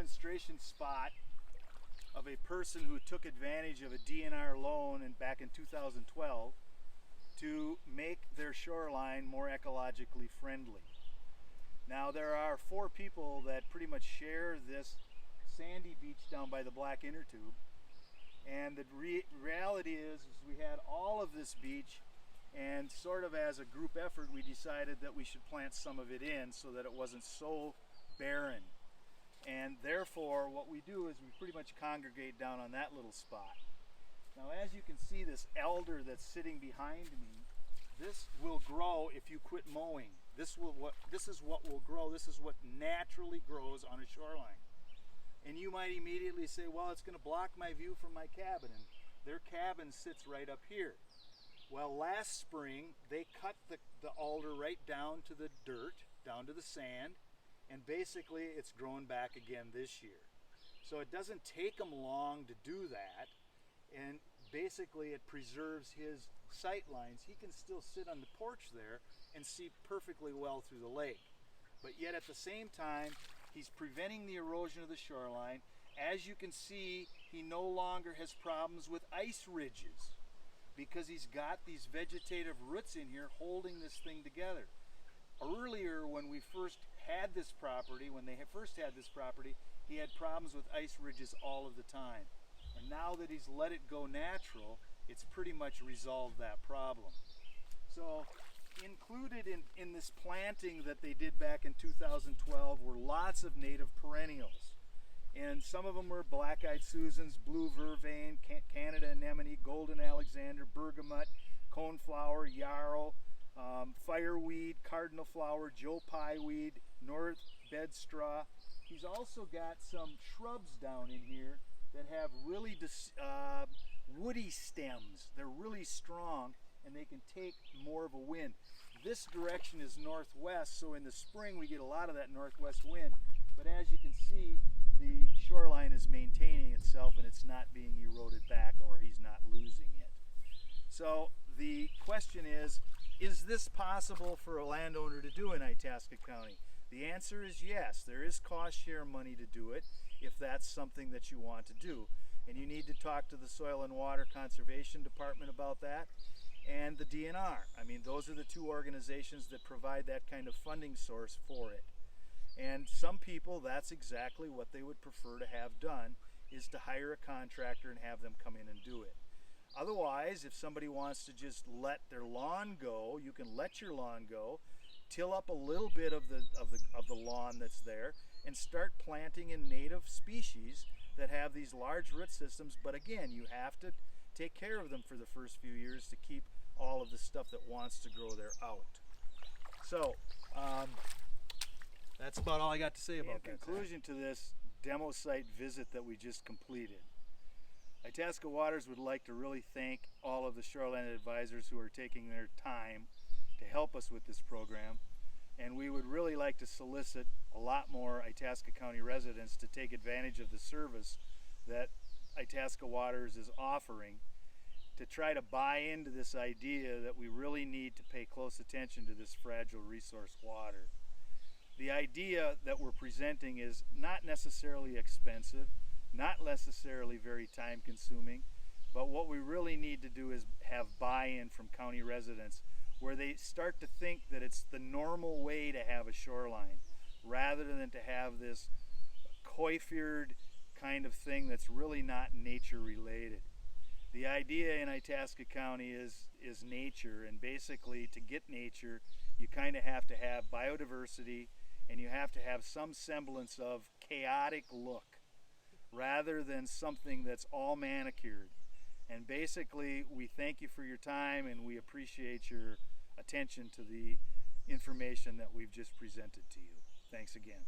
demonstration spot of a person who took advantage of a DNR loan back in 2012 to make their shoreline more ecologically friendly. Now there are 4 people that pretty much share this sandy beach down by the black inner tube, and the reality is we had all of this beach, and sort of as a group effort we decided that we should plant some of it in so that it wasn't so barren. And therefore what we do is we pretty much congregate down on that little spot. Now as you can see, this alder that's sitting behind me, this will grow if you quit mowing. This is what will grow. This is what naturally grows on a shoreline. And you might immediately say, well, it's going to block my view from my cabin, and their cabin sits right up here. Well, last spring they cut the alder right down to the dirt, down to the sand, and basically it's grown back again this year. So it doesn't take them long to do that, and basically it preserves his sight lines. He can still sit on the porch there and see perfectly well through the lake. But yet at the same time, he's preventing the erosion of the shoreline. As you can see, he no longer has problems with ice ridges because he's got these vegetative roots in here holding this thing together. Earlier when we first had this property, he had problems with ice ridges all of the time. And now that he's let it go natural, it's pretty much resolved that problem. So included in this planting that they did back in 2012 were lots of native perennials. And some of them were black-eyed Susans, blue vervain, Canada anemone, golden Alexander, bergamot, coneflower, yarrow, fireweed, cardinal flower, Joe Pye weed, north bedstraw. He's also got some shrubs down in here that have really woody stems. They're really strong and they can take more of a wind. This direction is northwest, so in the spring we get a lot of that northwest wind, but as you can see, the shoreline is maintaining itself and it's not being eroded back, or he's not losing it. So the question is this possible for a landowner to do in Itasca County? The answer is yes. There is cost share money to do it if that's something that you want to do. And you need to talk to the Soil and Water Conservation Department about that, and the DNR. I mean, those are the 2 organizations that provide that kind of funding source for it. And some people, that's exactly what they would prefer to have done, is to hire a contractor and have them come in and do it. Otherwise, if somebody wants to just let their lawn go, you can let your lawn go, till up a little bit of the lawn that's there, and start planting in native species that have these large root systems. But again, you have to take care of them for the first few years to keep all of the stuff that wants to grow there out. So that's about all I got to say about that. In conclusion to this demo site visit that we just completed, Itasca Waters would like to really thank all of the Shoreland advisors who are taking their time to help us with this program, and we would really like to solicit a lot more Itasca County residents to take advantage of the service that Itasca Waters is offering, to try to buy into this idea that we really need to pay close attention to this fragile resource water. The idea that we're presenting is not necessarily expensive, not necessarily very time consuming, but what we really need to do is have buy-in from county residents where they start to think that it's the normal way to have a shoreline rather than to have this coiffured kind of thing that's really not nature related. The idea in Itasca County is nature, and basically to get nature you kind of have to have biodiversity and you have to have some semblance of chaotic look rather than something that's all manicured. And basically we thank you for your time and we appreciate your attention to the information that we've just presented to you. Thanks again.